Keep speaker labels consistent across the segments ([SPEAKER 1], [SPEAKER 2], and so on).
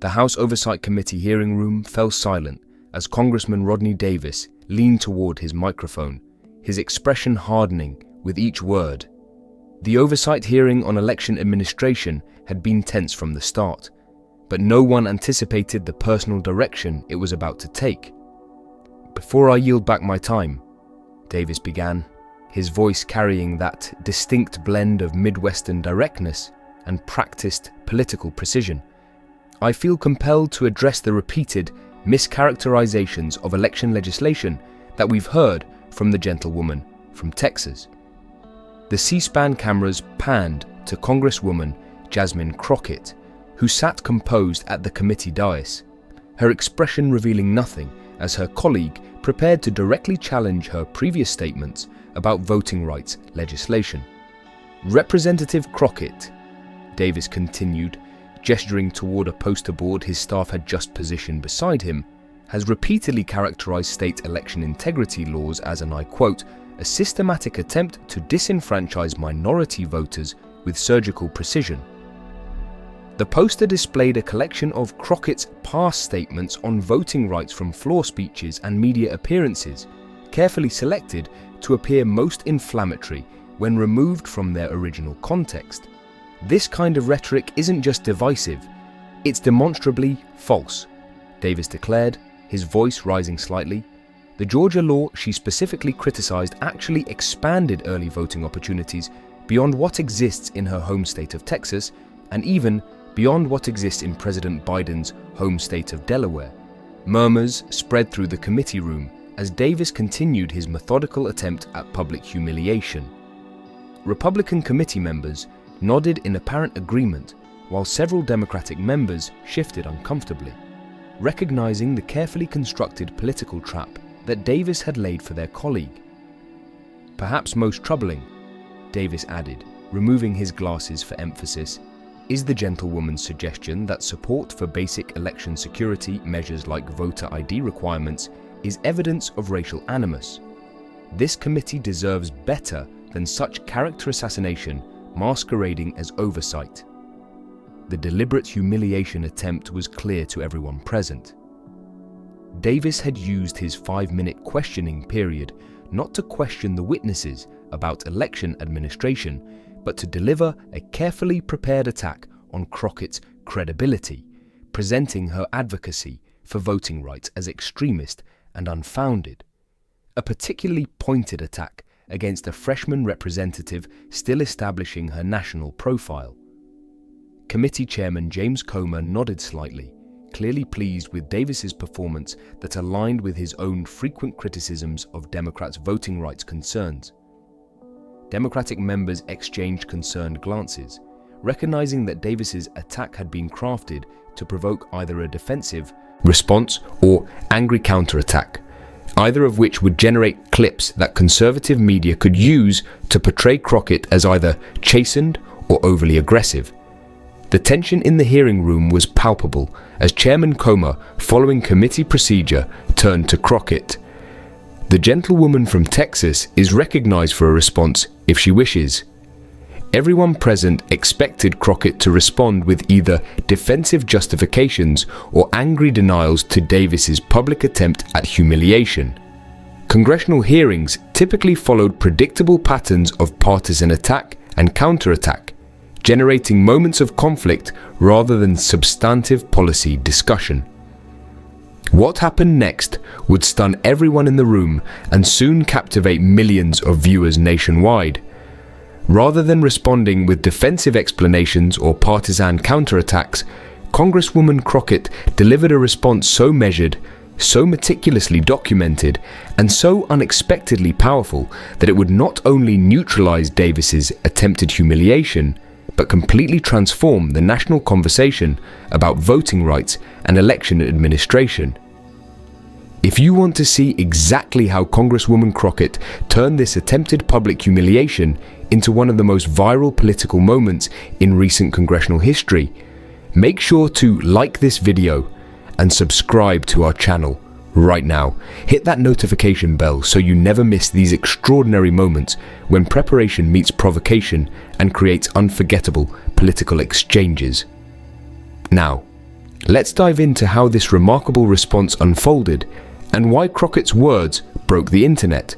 [SPEAKER 1] The House Oversight Committee hearing room fell silent as Congressman Rodney Davis leaned toward his microphone, his expression hardening with each word. The oversight hearing on election administration had been tense from the start, but no one anticipated the personal direction it was about to take. "Before I yield back my time," Davis began, his voice carrying that distinct blend of Midwestern directness and practiced political precision, "I feel compelled to address the repeated mischaracterizations of election legislation that we've heard from the gentlewoman from Texas." The C-SPAN cameras panned to Congresswoman Jasmine Crockett, who sat composed at the committee dais, her expression revealing nothing as her colleague prepared to directly challenge her previous statements about voting rights legislation. "Representative Crockett," Davis continued, gesturing toward a poster board his staff had just positioned beside him, "has repeatedly characterized state election integrity laws as, and I quote, a systematic attempt to disenfranchise minority voters with surgical precision." The poster displayed a collection of Crockett's past statements on voting rights from floor speeches and media appearances, carefully selected to appear most inflammatory when removed from their original context. "This kind of rhetoric isn't just divisive, it's demonstrably false," Davis declared, his voice rising slightly. The Georgia law she specifically criticized actually expanded early voting opportunities beyond what exists in her home state of Texas, and even beyond what exists in President Biden's home state of Delaware. Murmurs spread through the committee room as Davis continued his methodical attempt at public humiliation. Republican committee members nodded in apparent agreement, while several Democratic members shifted uncomfortably, recognizing the carefully constructed political trap that Davis had laid for their colleague. "Perhaps most troubling," Davis added, removing his glasses for emphasis, "is the gentlewoman's suggestion that support for basic election security measures like voter ID requirements is evidence of racial animus. This committee deserves better than such character assassination masquerading as oversight." The deliberate humiliation attempt was clear to everyone present. Davis had used his 5-minute questioning period not to question the witnesses about election administration, but to deliver a carefully prepared attack on Crockett's credibility, presenting her advocacy for voting rights as extremist and unfounded. A particularly pointed attack against a freshman representative still establishing her national profile. Committee Chairman James Comer nodded slightly, clearly pleased with Davis's performance that aligned with his own frequent criticisms of Democrats' voting rights concerns. Democratic members exchanged concerned glances, recognizing that Davis's attack had been crafted to provoke either a defensive response or angry counterattack, either of which would generate clips that conservative media could use to portray Crockett as either chastened or overly aggressive. The tension in the hearing room was palpable as Chairman Comer, following committee procedure, turned to Crockett. "The gentlewoman from Texas is recognized for a response if she wishes." Everyone present expected Crockett to respond with either defensive justifications or angry denials to Davis's public attempt at humiliation. Congressional hearings typically followed predictable patterns of partisan attack and counterattack, generating moments of conflict rather than substantive policy discussion. What happened next would stun everyone in the room and soon captivate millions of viewers nationwide. Rather than responding with defensive explanations or partisan counterattacks, Congresswoman Crockett delivered a response so measured, so meticulously documented, and so unexpectedly powerful that it would not only neutralize Davis's attempted humiliation, but completely transform the national conversation about voting rights and election administration. If you want to see exactly how Congresswoman Crockett turned this attempted public humiliation into one of the most viral political moments in recent congressional history, make sure to like this video and subscribe to our channel right now. Hit that notification bell so you never miss these extraordinary moments when preparation meets provocation and creates unforgettable political exchanges. Now, Let's dive into how this remarkable response unfolded and why Crockett's words broke the internet.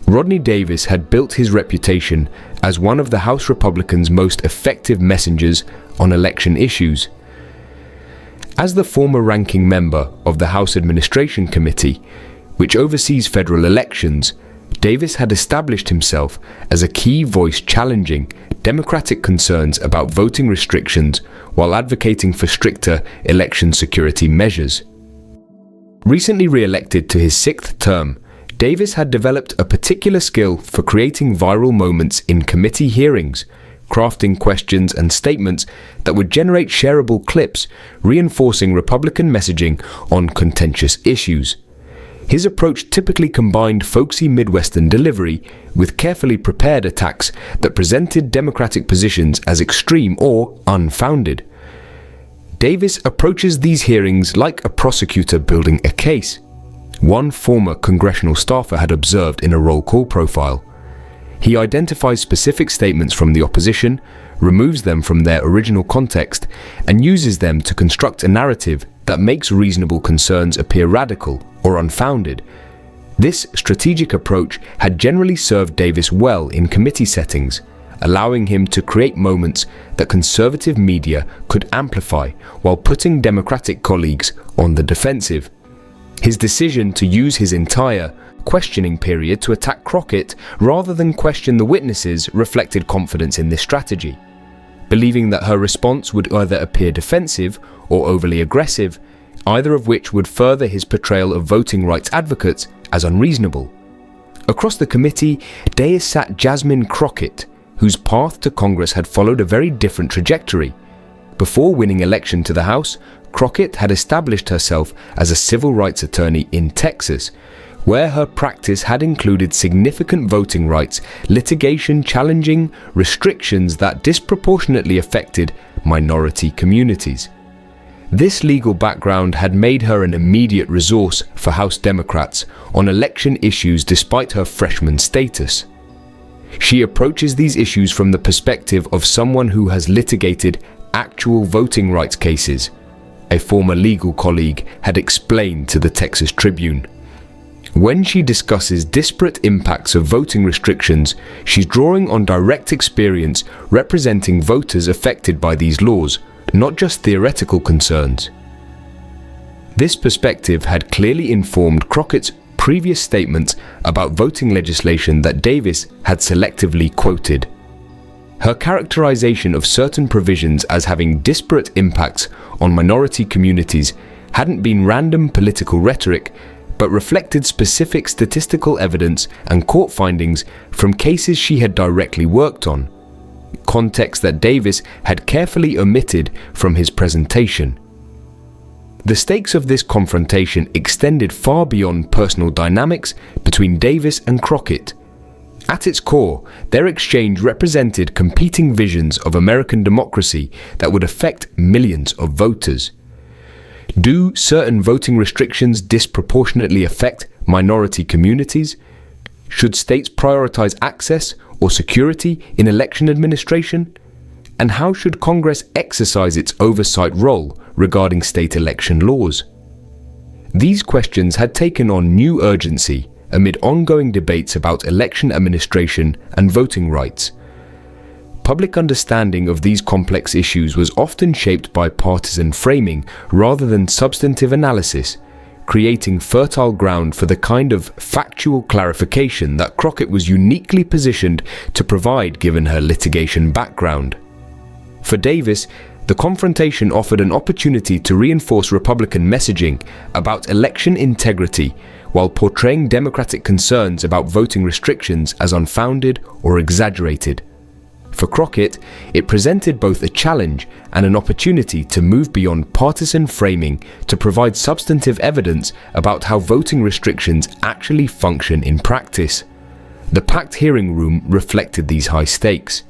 [SPEAKER 1] Rodney Davis had built his reputation as one of the House Republicans' most effective messengers on election issues. As the former ranking member of the House Administration Committee, which oversees federal elections, Davis had established himself as a key voice challenging Democratic concerns about voting restrictions while advocating for stricter election security measures. Recently re-elected to his 6th term, Davis had developed a particular skill for creating viral moments in committee hearings, crafting questions and statements that would generate shareable clips, reinforcing Republican messaging on contentious issues. His approach typically combined folksy Midwestern delivery with carefully prepared attacks that presented Democratic positions as extreme or unfounded. Davis approaches these hearings like a prosecutor building a case. One former congressional staffer had observed in a roll call profile. He identifies specific statements from the opposition, removes them from their original context, and uses them to construct a narrative that makes reasonable concerns appear radical or unfounded. This strategic approach had generally served Davis well in committee settings, allowing him to create moments that conservative media could amplify while putting Democratic colleagues on the defensive. His decision to use his entire questioning period to attack Crockett rather than question the witnesses reflected confidence in this strategy. Believing that her response would either appear defensive or overly aggressive, either of which would further his portrayal of voting rights advocates as unreasonable. Across the committee, Davis sat Jasmine Crockett, whose path to Congress had followed a very different trajectory. Before winning election to the House, Crockett had established herself as a civil rights attorney in Texas, where her practice had included significant voting rights litigation challenging restrictions that disproportionately affected minority communities. This legal background had made her an immediate resource for House Democrats on election issues despite her freshman status. She approaches these issues from the perspective of someone who has litigated actual voting rights cases, a former legal colleague had explained to the Texas Tribune. When she discusses disparate impacts of voting restrictions, she's drawing on direct experience representing voters affected by these laws, not just theoretical concerns. This perspective had clearly informed Crockett's previous statements about voting legislation that Davis had selectively quoted. Her characterization of certain provisions as having disparate impacts on minority communities hadn't been random political rhetoric, but reflected specific statistical evidence and court findings from cases she had directly worked on, context that Davis had carefully omitted from his presentation. The stakes of this confrontation extended far beyond personal dynamics between Davis and Crockett. At its core, their exchange represented competing visions of American democracy that would affect millions of voters. Do certain voting restrictions disproportionately affect minority communities? Should states prioritize access or security in election administration? And how should Congress exercise its oversight role regarding state election laws? These questions had taken on new urgency amid ongoing debates about election administration and voting rights. Public understanding of these complex issues was often shaped by partisan framing rather than substantive analysis, creating fertile ground for the kind of factual clarification that Crockett was uniquely positioned to provide given her litigation background. For Davis, the confrontation offered an opportunity to reinforce Republican messaging about election integrity while portraying Democratic concerns about voting restrictions as unfounded or exaggerated. For Crockett, it presented both a challenge and an opportunity to move beyond partisan framing to provide substantive evidence about how voting restrictions actually function in practice. The packed hearing room reflected these high stakes.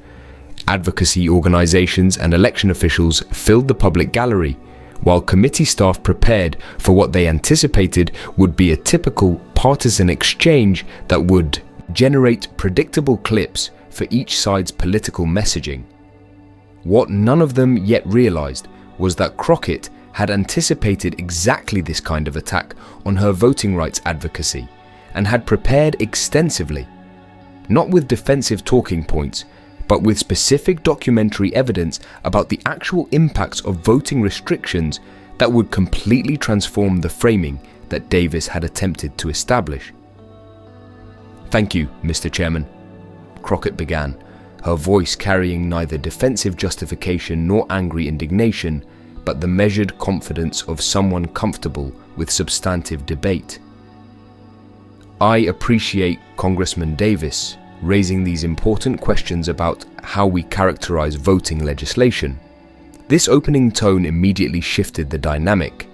[SPEAKER 1] Advocacy organizations and election officials filled the public gallery, while committee staff prepared for what they anticipated would be a typical partisan exchange that would generate predictable clips for each side's political messaging. What none of them yet realized was that Crockett had anticipated exactly this kind of attack on her voting rights advocacy and had prepared extensively, not with defensive talking points, but with specific documentary evidence about the actual impacts of voting restrictions that would completely transform the framing that Davis had attempted to establish. "Thank you, Mr. Chairman," Crockett began, her voice carrying neither defensive justification nor angry indignation, but the measured confidence of someone comfortable with substantive debate. "I appreciate Congressman Davis raising these important questions about how we characterize voting legislation." This opening tone immediately shifted the dynamic.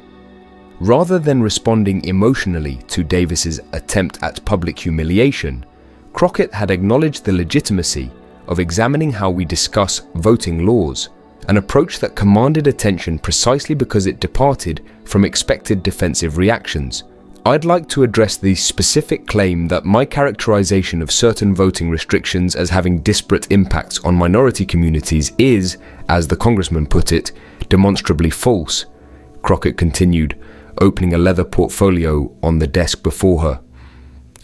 [SPEAKER 1] Rather than responding emotionally to Davis's attempt at public humiliation, Crockett had acknowledged the legitimacy of examining how we discuss voting laws, an approach that commanded attention precisely because it departed from expected defensive reactions. "I'd like to address the specific claim that my characterization of certain voting restrictions as having disparate impacts on minority communities is, as the congressman put it, demonstrably false," Crockett continued, opening a leather portfolio on the desk before her.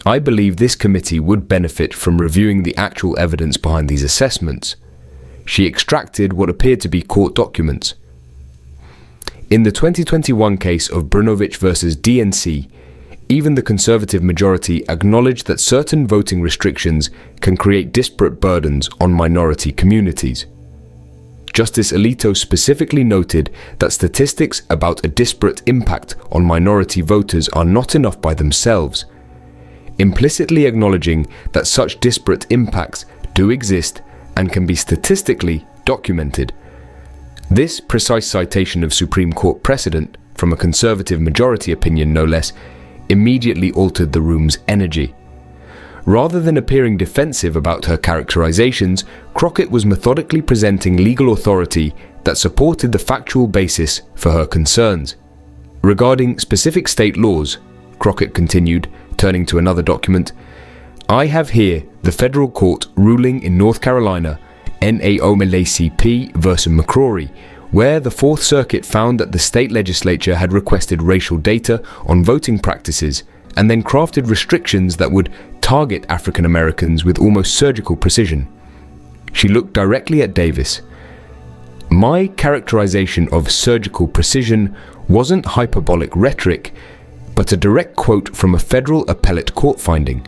[SPEAKER 1] "I believe this committee would benefit from reviewing the actual evidence behind these assessments." She extracted what appeared to be court documents. In the 2021 case of Brnovich versus DNC, even the conservative majority acknowledged that certain voting restrictions can create disparate burdens on minority communities. Justice Alito specifically noted that statistics about a disparate impact on minority voters are not enough by themselves, implicitly acknowledging that such disparate impacts do exist and can be statistically documented. This precise citation of Supreme Court precedent, from a conservative majority opinion no less, immediately altered the room's energy. Rather than appearing defensive about her characterizations, Crockett was methodically presenting legal authority that supported the factual basis for her concerns. "Regarding specific state laws," Crockett continued, turning to another document, "I have here the federal court ruling in North Carolina, NAOMLACP versus McCrory, where the Fourth Circuit found that the state legislature had requested racial data on voting practices and then crafted restrictions that would target African Americans with almost surgical precision." She looked directly at Davis. "My characterization of surgical precision wasn't hyperbolic rhetoric, but a direct quote from a federal appellate court finding.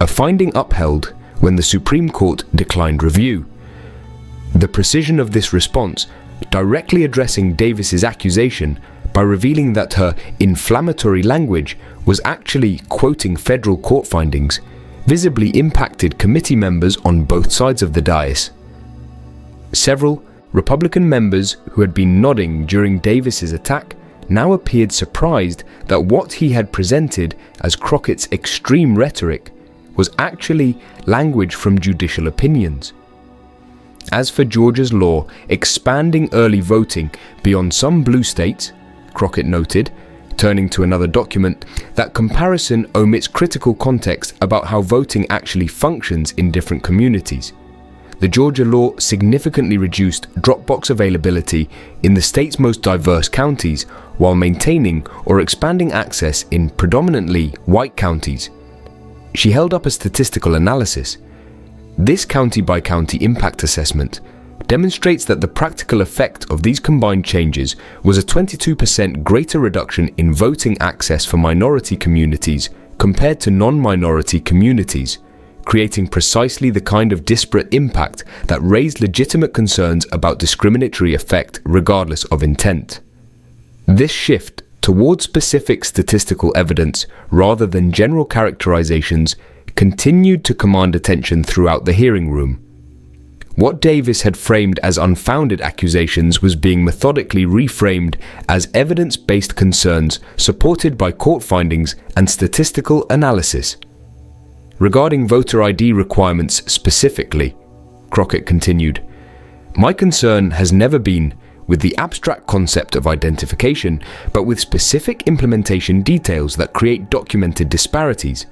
[SPEAKER 1] A finding upheld when the Supreme Court declined review. The precision of this response, directly addressing Davis's accusation by revealing that her inflammatory language was actually quoting federal court findings, visibly impacted committee members on both sides of the dais. Several Republican members who had been nodding during Davis's attack now appeared surprised that what he had presented as Crockett's extreme rhetoric was actually language from judicial opinions. As for Georgia's law expanding early voting beyond some blue states, Crockett noted, turning to another document, that comparison omits critical context about how voting actually functions in different communities. The Georgia law significantly reduced drop box availability in the state's most diverse counties while maintaining or expanding access in predominantly white counties. She held up a statistical analysis. This county-by-county impact assessment demonstrates that the practical effect of these combined changes was a 22% greater reduction in voting access for minority communities compared to non-minority communities, creating precisely the kind of disparate impact that raised legitimate concerns about discriminatory effect regardless of intent. This shift toward specific statistical evidence rather than general characterizations continued to command attention throughout the hearing room. What Davis had framed as unfounded accusations was being methodically reframed as evidence-based concerns supported by court findings and statistical analysis. Regarding voter ID requirements specifically, Crockett continued, "My concern has never been with the abstract concept of identification, but with specific implementation details that create documented disparities.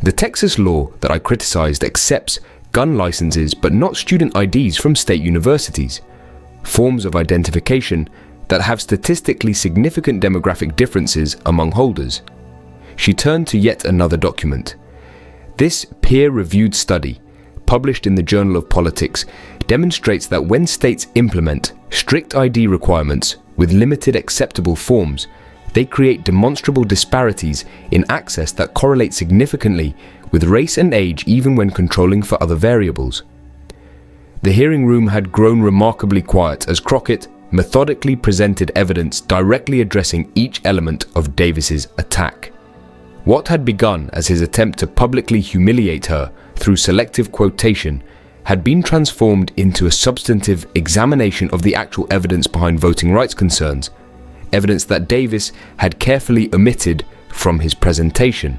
[SPEAKER 1] The Texas law that I criticized accepts gun licenses but not student IDs from state universities, forms of identification that have statistically significant demographic differences among holders. She turned to yet another document. This peer-reviewed study, published in the Journal of Politics, demonstrates that when states implement strict ID requirements with limited acceptable forms, they create demonstrable disparities in access that correlate significantly with race and age, even when controlling for other variables. The hearing room had grown remarkably quiet as Crockett methodically presented evidence directly addressing each element of Davis's attack. What had begun as his attempt to publicly humiliate her through selective quotation had been transformed into a substantive examination of the actual evidence behind voting rights concerns, evidence that Davis had carefully omitted from his presentation.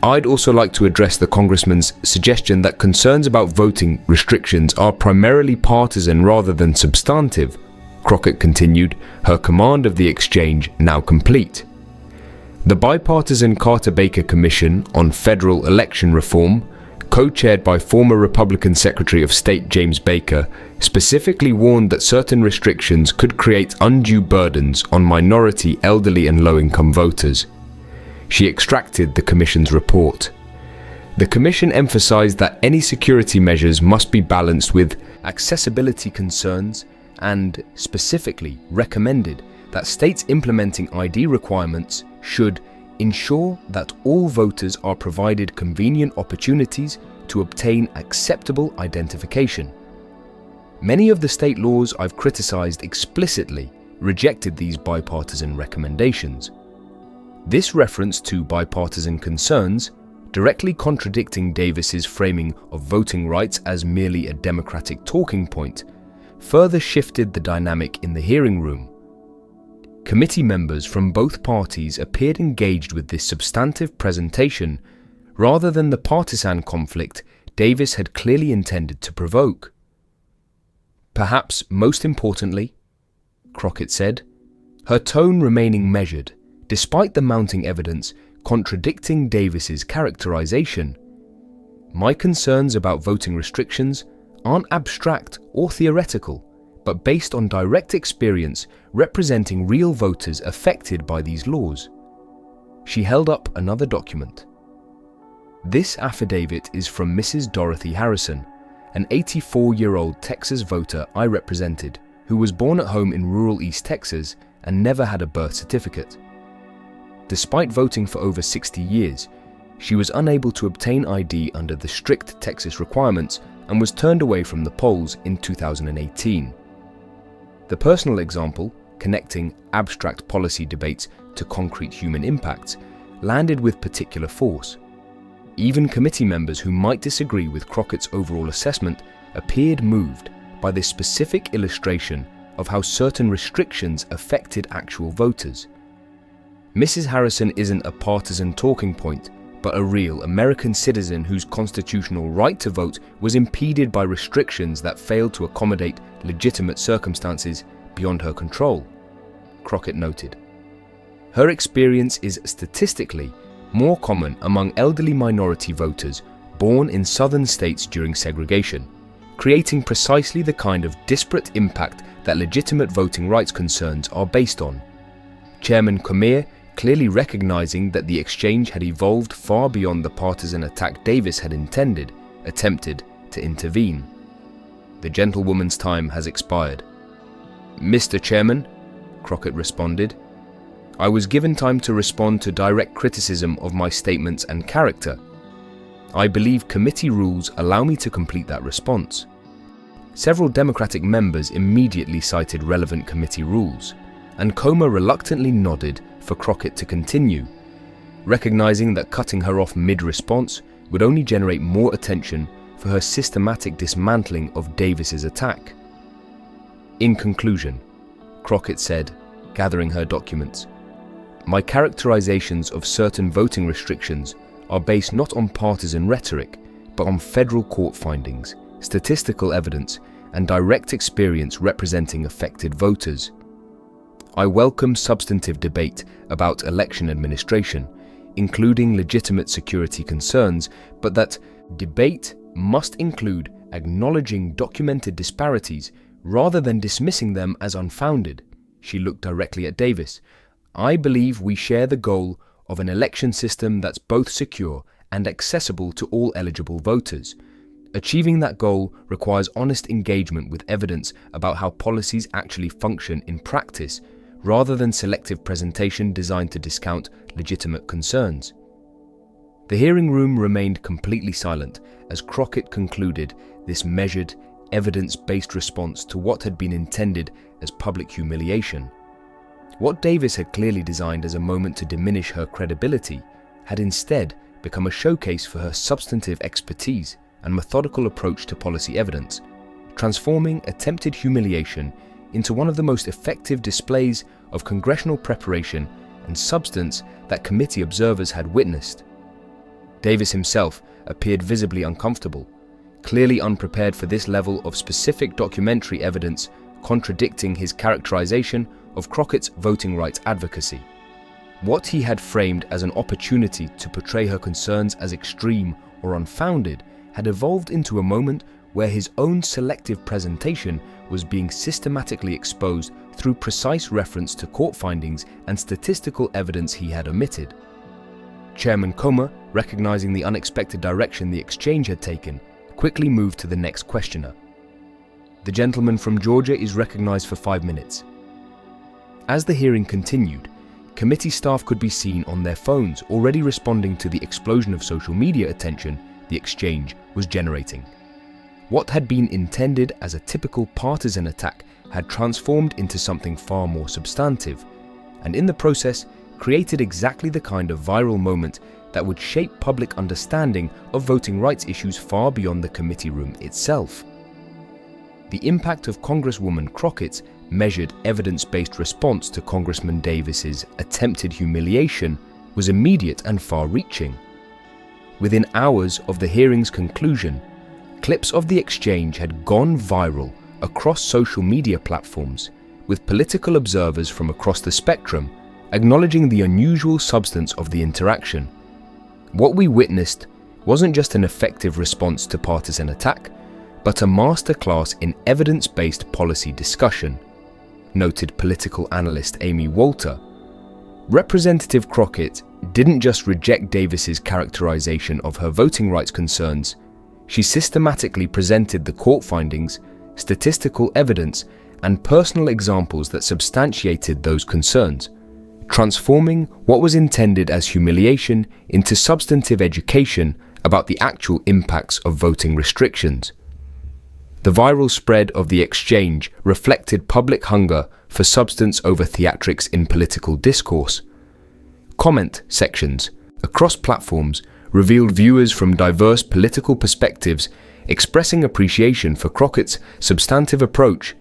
[SPEAKER 1] I'd also like to address the Congressman's suggestion that concerns about voting restrictions are primarily partisan rather than substantive. Crockett continued, her command of the exchange now complete. The bipartisan Carter-Baker Commission on Federal Election Reform, co-chaired by former Republican Secretary of State James Baker, specifically warned that certain restrictions could create undue burdens on minority, elderly and low-income voters. She extracted the Commission's report. The Commission emphasized that any security measures must be balanced with accessibility concerns and specifically recommended that states implementing ID requirements should ensure that all voters are provided convenient opportunities to obtain acceptable identification. Many of the state laws I've criticized explicitly rejected these bipartisan recommendations. This reference to bipartisan concerns, directly contradicting Davis's framing of voting rights as merely a Democratic talking point, further shifted the dynamic in the hearing room. Committee members from both parties appeared engaged with this substantive presentation rather than the partisan conflict Davis had clearly intended to provoke. Perhaps most importantly, Crockett said, her tone remaining measured, despite the mounting evidence contradicting Davis's characterization. My concerns about voting restrictions aren't abstract or theoretical, but based on direct experience representing real voters affected by these laws. She held up another document. This affidavit is from Mrs. Dorothy Harrison, an 84-year-old Texas voter I represented who was born at home in rural East Texas and never had a birth certificate. Despite voting for over 60 years, she was unable to obtain ID under the strict Texas requirements and was turned away from the polls in 2018. The personal example, connecting abstract policy debates to concrete human impacts, landed with particular force. Even committee members who might disagree with Crockett's overall assessment appeared moved by this specific illustration of how certain restrictions affected actual voters. Mrs. Harrison isn't a partisan talking point, but a real American citizen whose constitutional right to vote was impeded by restrictions that failed to accommodate legitimate circumstances beyond her control, Crockett noted. Her experience is statistically more common among elderly minority voters born in southern states during segregation, creating precisely the kind of disparate impact that legitimate voting rights concerns are based on. Chairman Cormier, clearly recognizing that the exchange had evolved far beyond the partisan attack Davis had intended, attempted to intervene. The gentlewoman's time has expired. Mr. Chairman, Crockett responded, I was given time to respond to direct criticism of my statements and character. I believe committee rules allow me to complete that response. Several Democratic members immediately cited relevant committee rules, and Comer reluctantly nodded for Crockett to continue, recognizing that cutting her off mid-response would only generate more attention for her systematic dismantling of Davis's attack. In conclusion, Crockett said, gathering her documents, my characterizations of certain voting restrictions are based not on partisan rhetoric, but on federal court findings, statistical evidence, and direct experience representing affected voters. I welcome substantive debate about election administration, including legitimate security concerns, but that debate must include acknowledging documented disparities rather than dismissing them as unfounded. She looked directly at Davis. "I believe we share the goal of an election system that's both secure and accessible to all eligible voters. Achieving that goal requires honest engagement with evidence about how policies actually function in practice, rather than selective presentation designed to discount legitimate concerns." The hearing room remained completely silent as Crockett concluded this measured, evidence-based response to what had been intended as public humiliation. What Davis had clearly designed as a moment to diminish her credibility had instead become a showcase for her substantive expertise and methodical approach to policy evidence, transforming attempted humiliation into one of the most effective displays of congressional preparation and substance that committee observers had witnessed. Davis himself appeared visibly uncomfortable, clearly unprepared for this level of specific documentary evidence contradicting his characterization of Crockett's voting rights advocacy. What he had framed as an opportunity to portray her concerns as extreme or unfounded had evolved into a moment where his own selective presentation was being systematically exposed through precise reference to court findings and statistical evidence he had omitted. Chairman Comer, recognizing the unexpected direction the exchange had taken, quickly moved to the next questioner. "The gentleman from Georgia is recognized for 5 minutes." As the hearing continued, committee staff could be seen on their phones already responding to the explosion of social media attention the exchange was generating. What had been intended as a typical partisan attack had transformed into something far more substantive, and in the process created exactly the kind of viral moment that would shape public understanding of voting rights issues far beyond the committee room itself. The impact of Congresswoman Crockett's measured, evidence-based response to Congressman Davis's attempted humiliation was immediate and far-reaching. Within hours of the hearing's conclusion, clips of the exchange had gone viral across social media platforms, with political observers from across the spectrum acknowledging the unusual substance of the interaction. What we witnessed wasn't just an effective response to partisan attack, but a masterclass in evidence-based policy discussion, noted political analyst Amy Walter. Representative Crockett didn't just reject Davis's characterization of her voting rights concerns, she systematically presented the court findings, statistical evidence, and personal examples that substantiated those concerns, transforming what was intended as humiliation into substantive education about the actual impacts of voting restrictions. The viral spread of the exchange reflected public hunger for substance over theatrics in political discourse. Comment sections across platforms revealed viewers from diverse political perspectives expressing appreciation for Crockett's substantive approach,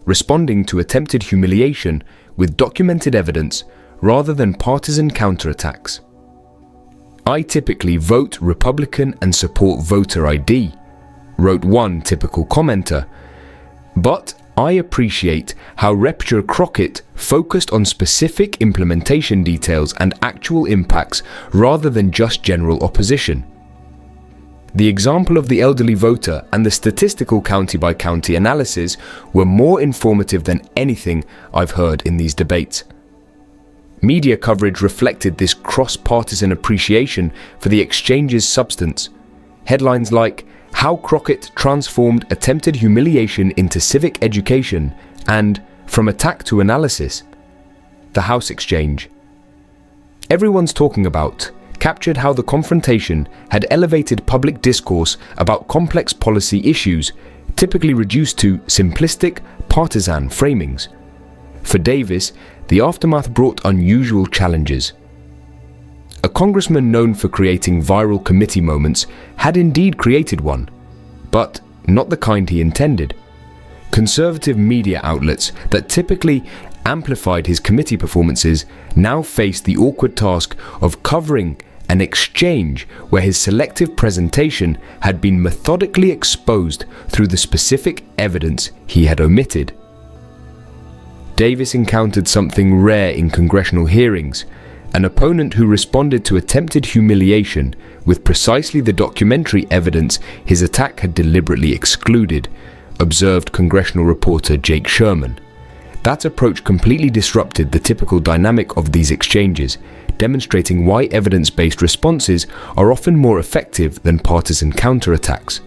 [SPEAKER 1] responding to attempted humiliation with documented evidence rather than partisan counterattacks. "I typically vote Republican and support voter ID," wrote one typical commenter, "but I appreciate how Representative Crockett focused on specific implementation details and actual impacts rather than just general opposition." The example of the elderly voter and the statistical county-by-county analysis were more informative than anything I've heard in these debates. Media coverage reflected this cross-partisan appreciation for the exchange's substance. Headlines like "How Crockett Transformed Attempted Humiliation into Civic Education" and "From Attack to Analysis," the House Exchange. Everyone's talking about captured how the confrontation had elevated public discourse about complex policy issues, typically reduced to simplistic, partisan framings. For Davis, the aftermath brought unusual challenges. A congressman known for creating viral committee moments had indeed created one, but not the kind he intended. Conservative media outlets that typically amplified his committee performances now faced the awkward task of covering an exchange where his selective presentation had been methodically exposed through the specific evidence he had omitted. Davis encountered something rare in congressional hearings, an opponent who responded to attempted humiliation with precisely the documentary evidence his attack had deliberately excluded, observed congressional reporter Jake Sherman. That approach completely disrupted the typical dynamic of these exchanges, demonstrating why evidence-based responses are often more effective than partisan counterattacks.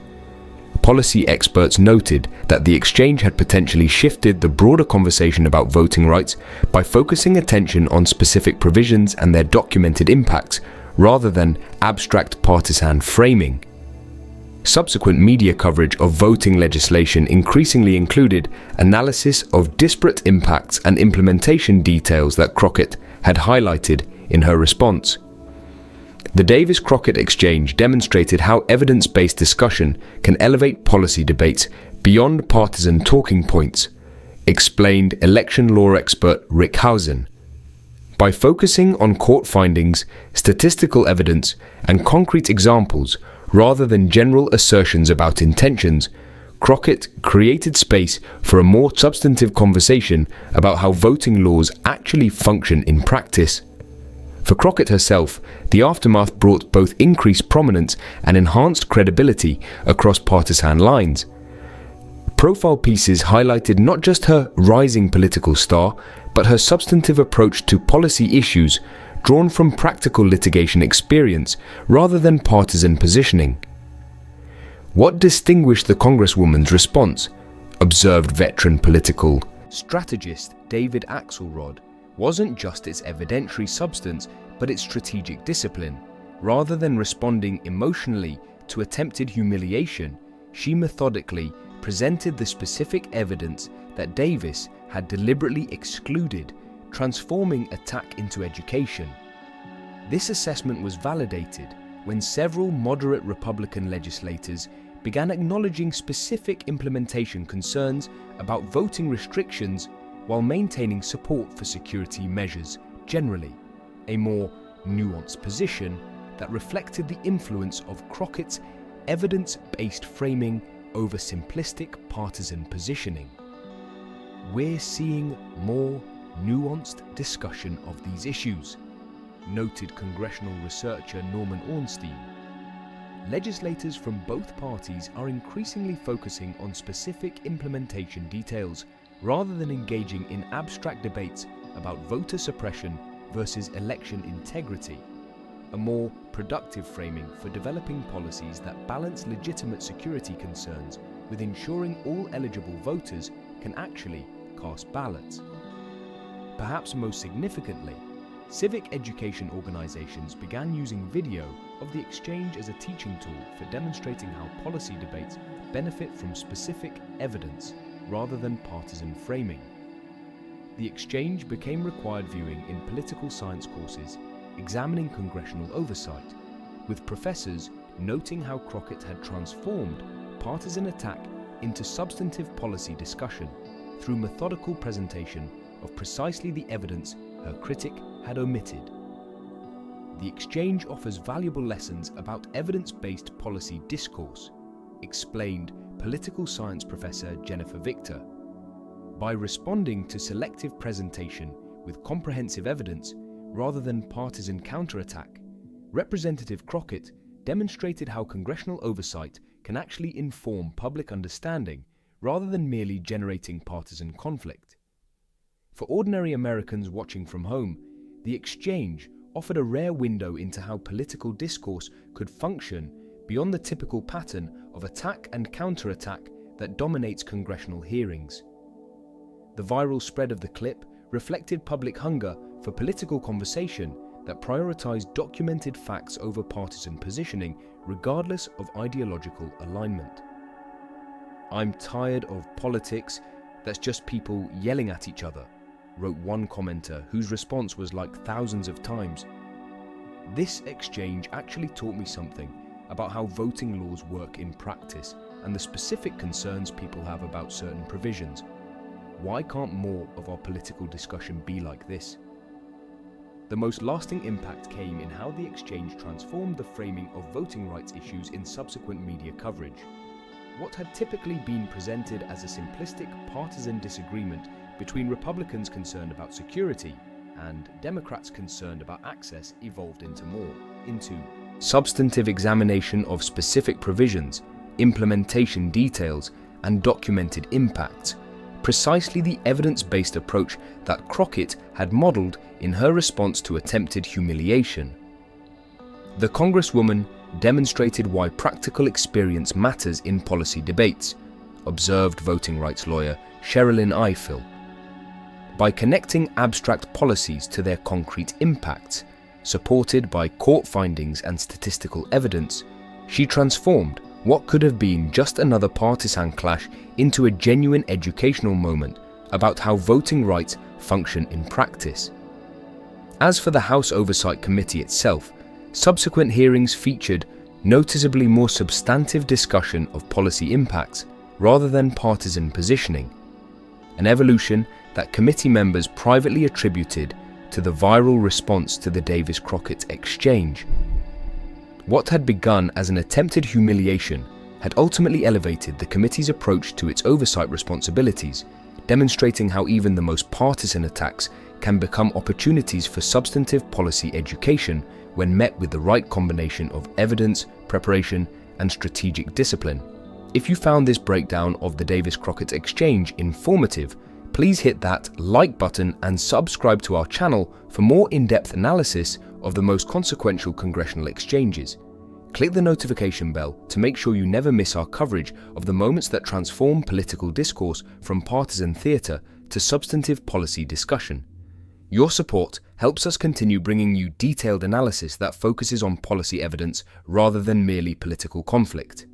[SPEAKER 1] Policy experts noted that the exchange had potentially shifted the broader conversation about voting rights by focusing attention on specific provisions and their documented impacts, rather than abstract partisan framing. Subsequent media coverage of voting legislation increasingly included analysis of disparate impacts and implementation details that Crockett had highlighted in her response. The Davis-Crockett exchange demonstrated how evidence-based discussion can elevate policy debates beyond partisan talking points, explained election law expert Rick Housen. By focusing on court findings, statistical evidence, and concrete examples, rather than general assertions about intentions, Crockett created space for a more substantive conversation about how voting laws actually function in practice. For Crockett herself, the aftermath brought both increased prominence and enhanced credibility across partisan lines. Profile pieces highlighted not just her rising political star, but her substantive approach to policy issues drawn from practical litigation experience rather than partisan positioning. What distinguished the Congresswoman's response, observed veteran political strategist David Axelrod, wasn't just its evidentiary substance, but its strategic discipline. Rather than responding emotionally to attempted humiliation, she methodically presented the specific evidence that Davis had deliberately excluded, transforming attack into education. This assessment was validated when several moderate Republican legislators began acknowledging specific implementation concerns about voting restrictions while maintaining support for security measures generally, a more nuanced position that reflected the influence of Crockett's evidence-based framing over simplistic partisan positioning. We're seeing more nuanced discussion of these issues, noted congressional researcher Norman Ornstein. Legislators from both parties are increasingly focusing on specific implementation details, rather than engaging in abstract debates about voter suppression versus election integrity, a more productive framing for developing policies that balance legitimate security concerns with ensuring all eligible voters can actually cast ballots. Perhaps most significantly, civic education organizations began using video of the exchange as a teaching tool for demonstrating how policy debates benefit from specific evidence rather than partisan framing. The exchange became required viewing in political science courses examining congressional oversight, with professors noting how Crockett had transformed partisan attack into substantive policy discussion through methodical presentation of precisely the evidence her critic had omitted. The exchange offers valuable lessons about evidence-based policy discourse, explained political science professor Jennifer Victor. By responding to selective presentation with comprehensive evidence rather than partisan counterattack, Representative Crockett demonstrated how congressional oversight can actually inform public understanding rather than merely generating partisan conflict. For ordinary Americans watching from home, the exchange offered a rare window into how political discourse could function beyond the typical pattern of attack and counterattack that dominates congressional hearings. The viral spread of the clip reflected public hunger for political conversation that prioritized documented facts over partisan positioning, regardless of ideological alignment. "I'm tired of politics that's just people yelling at each other," wrote one commenter whose response was like thousands of times. This exchange actually taught me something about how voting laws work in practice and the specific concerns people have about certain provisions. Why can't more of our political discussion be like this? The most lasting impact came in how the exchange transformed the framing of voting rights issues in subsequent media coverage. What had typically been presented as a simplistic partisan disagreement between Republicans concerned about security and Democrats concerned about access evolved into substantive examination of specific provisions, implementation details, and documented impacts, precisely the evidence-based approach that Crockett had modeled in her response to attempted humiliation. The Congresswoman demonstrated why practical experience matters in policy debates, observed voting rights lawyer Sherilyn Ifill. By connecting abstract policies to their concrete impacts, supported by court findings and statistical evidence, she transformed what could have been just another partisan clash into a genuine educational moment about how voting rights function in practice. As for the House Oversight Committee itself, subsequent hearings featured noticeably more substantive discussion of policy impacts rather than partisan positioning, an evolution that committee members privately attributed to the viral response to the Davis-Crockett exchange. What had begun as an attempted humiliation had ultimately elevated the committee's approach to its oversight responsibilities, demonstrating how even the most partisan attacks can become opportunities for substantive policy education when met with the right combination of evidence, preparation, and strategic discipline. If you found this breakdown of the Davis-Crockett exchange informative, please hit that like button and subscribe to our channel for more in-depth analysis of the most consequential congressional exchanges. Click the notification bell to make sure you never miss our coverage of the moments that transform political discourse from partisan theatre to substantive policy discussion. Your support helps us continue bringing you detailed analysis that focuses on policy evidence rather than merely political conflict.